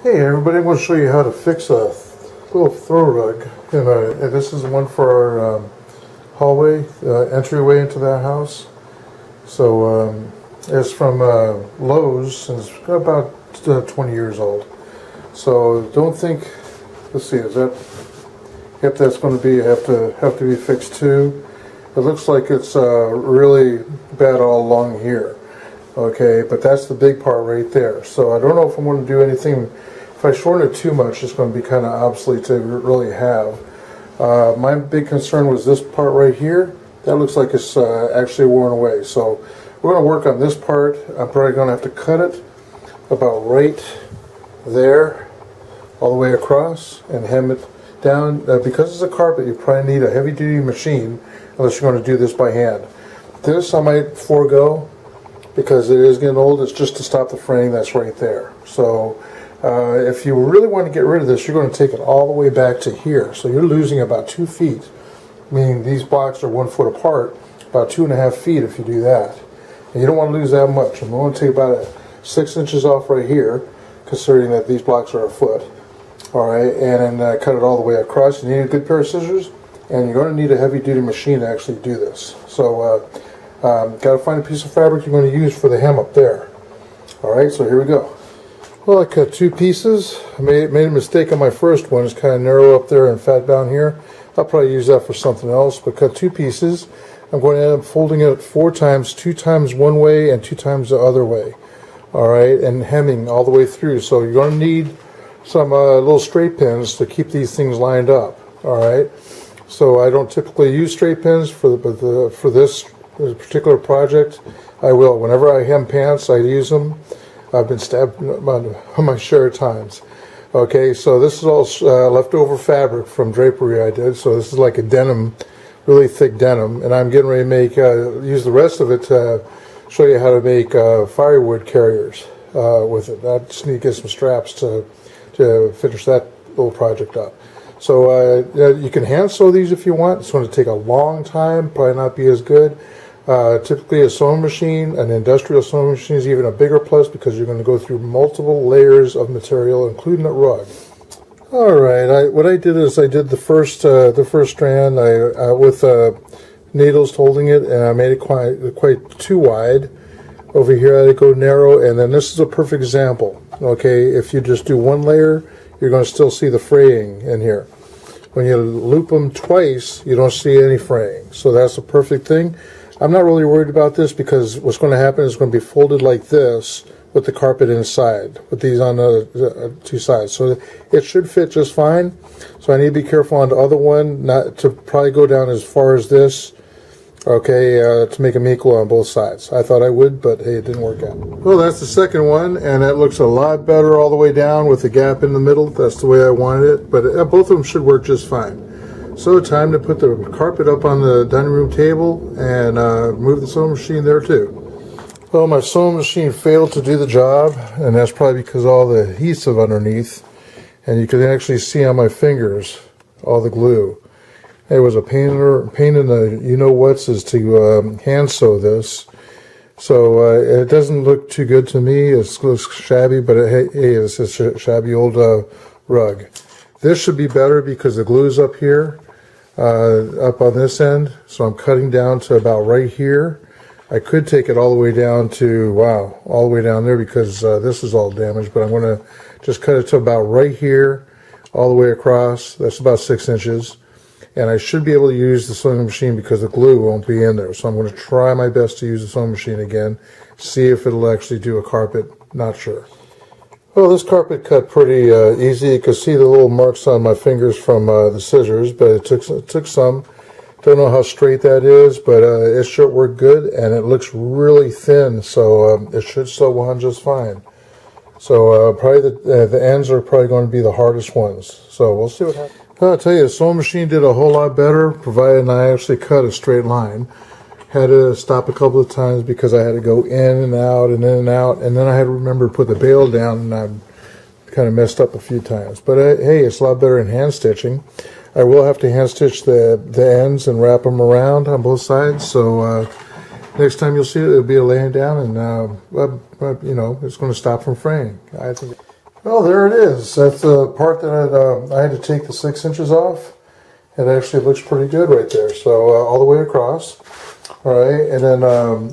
Hey everybody, I'm going to show you how to fix a little throw rug. And this is the one for our hallway, entryway into that house. So it's from Lowe's, and it's about 20 years old. So don't think, let's see, is that, yep, that's going to be, have to be fixed too. It looks like it's really bad all along here. Okay, but that's the big part right there. So I don't know if I'm going to do anything. If I shorten it too much, it's going to be kind of obsolete to really have. My big concern was this part right here. That looks like it's actually worn away. So we're going to work on this part. I'm probably going to have to cut it about right there, all the way across, and hem it down. Because it's a carpet, you probably need a heavy-duty machine, unless you're going to do this by hand. This I might forego, because it is getting old. It's just to stop the fraying that's right there. So if you really want to get rid of this, you're going to take it all the way back to here. So you're losing about 2 feet, meaning these blocks are 1 foot apart, about 2.5 feet if you do that. And you don't want to lose that much. I'm going to take about 6 inches off right here, considering that these blocks are 1 foot. Alright, and then cut it all the way across. You need a good pair of scissors, and you're going to need a heavy-duty machine to actually do this. So got to find a piece of fabric you're going to use for the hem up there. Alright, so here we go. Well, I cut 2 pieces. I made a mistake on my first one. It's kind of narrow up there and fat down here. I'll probably use that for something else, but cut 2 pieces. I'm going to end up folding it 4 times, 2 times one way and 2 times the other way. Alright, and hemming all the way through. So you're going to need some little straight pins to keep these things lined up. Alright, so I don't typically use straight pins for this particular project. I will. Whenever I hem pants, I use them. I've been stabbed on my share of times. Okay, so this is all leftover fabric from drapery I did. So this is like a denim, really thick denim, and I'm getting ready to make use the rest of it to show you how to make firewood carriers with it. I just need to get some straps to finish that little project up. So you can hand sew these if you want. It's going to take a long time, probably not be as good. Typically a sewing machine, an industrial sewing machine, is even a bigger plus because you're going to go through multiple layers of material, including the rug. Alright, what I did is I did the first strand with needles holding it, and I made it quite too wide. Over here I had to go narrow, and then this is a perfect example. Okay, if you just do one layer, you're going to still see the fraying in here. When you loop them twice, you don't see any fraying. So that's a perfect thing. I'm not really worried about this because what's going to happen is it's going to be folded like this with the carpet inside, with these on the 2 sides. So it should fit just fine. So I need to be careful on the other one, not to probably go down as far as this, okay, to make them equal on both sides. I thought I would, but hey, it didn't work out. Well, that's the second one, and that looks a lot better all the way down with the gap in the middle. That's the way I wanted it, but both of them should work just fine. So time to put the carpet up on the dining room table and move the sewing machine there too. Well, my sewing machine failed to do the job, and that's probably because of all the adhesive underneath. And you can actually see on my fingers all the glue. It was a pain in the you-know-whats is to hand sew this. So it doesn't look too good to me. It looks shabby, but hey, it's a shabby old rug. This should be better because the glue's up here, up on this end. So I'm cutting down to about right here. I could take it all the way down to, wow, all the way down there because this is all damaged. But I'm going to just cut it to about right here, all the way across. That's about 6 inches. And I should be able to use the sewing machine because the glue won't be in there. So I'm going to try my best to use the sewing machine again, see if it'll actually do a carpet. Not sure. Well, this carpet cut pretty easy. You can see the little marks on my fingers from the scissors, but it took some. Don't know how straight that is, but it should work good, and it looks really thin, so it should sew on just fine. So probably the ends are probably going to be the hardest ones. So we'll see what happens. Well, I'll tell you, the sewing machine did a whole lot better, provided I actually cut a straight line. Had to stop a couple of times because I had to go in and out and in and out, and then I had to remember to put the bail down, and I kind of messed up a few times. But hey, it's a lot better in hand stitching. I will have to hand stitch the ends and wrap them around on both sides. So next time you'll see it, it'll be laying down, and you know, it's going to stop from fraying. I think. Well, there it is. That's the part that I had to take the 6 inches off. It actually looks pretty good right there. So all the way across. All right, and then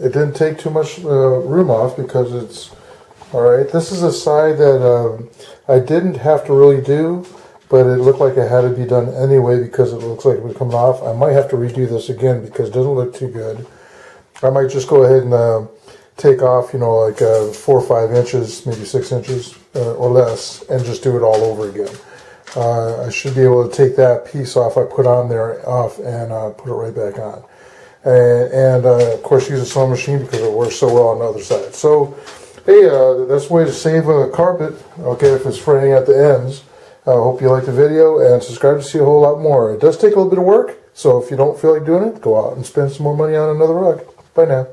it didn't take too much room off because it's, all right, this is a side that I didn't have to really do, but it looked like it had to be done anyway because it looks like it was coming off. I might have to redo this again because it doesn't look too good. I might just go ahead and take off, you know, like 4 or 5 inches, maybe 6 inches or less, and just do it all over again. I should be able to take that piece off I put on there off and put it right back on. And of course use a sewing machine because it works so well on the other side. So, hey, that's a way to save a carpet, okay, if it's fraying at the ends. I hope you liked the video and subscribe to see a whole lot more. It does take a little bit of work, so if you don't feel like doing it, go out and spend some more money on another rug. Bye now.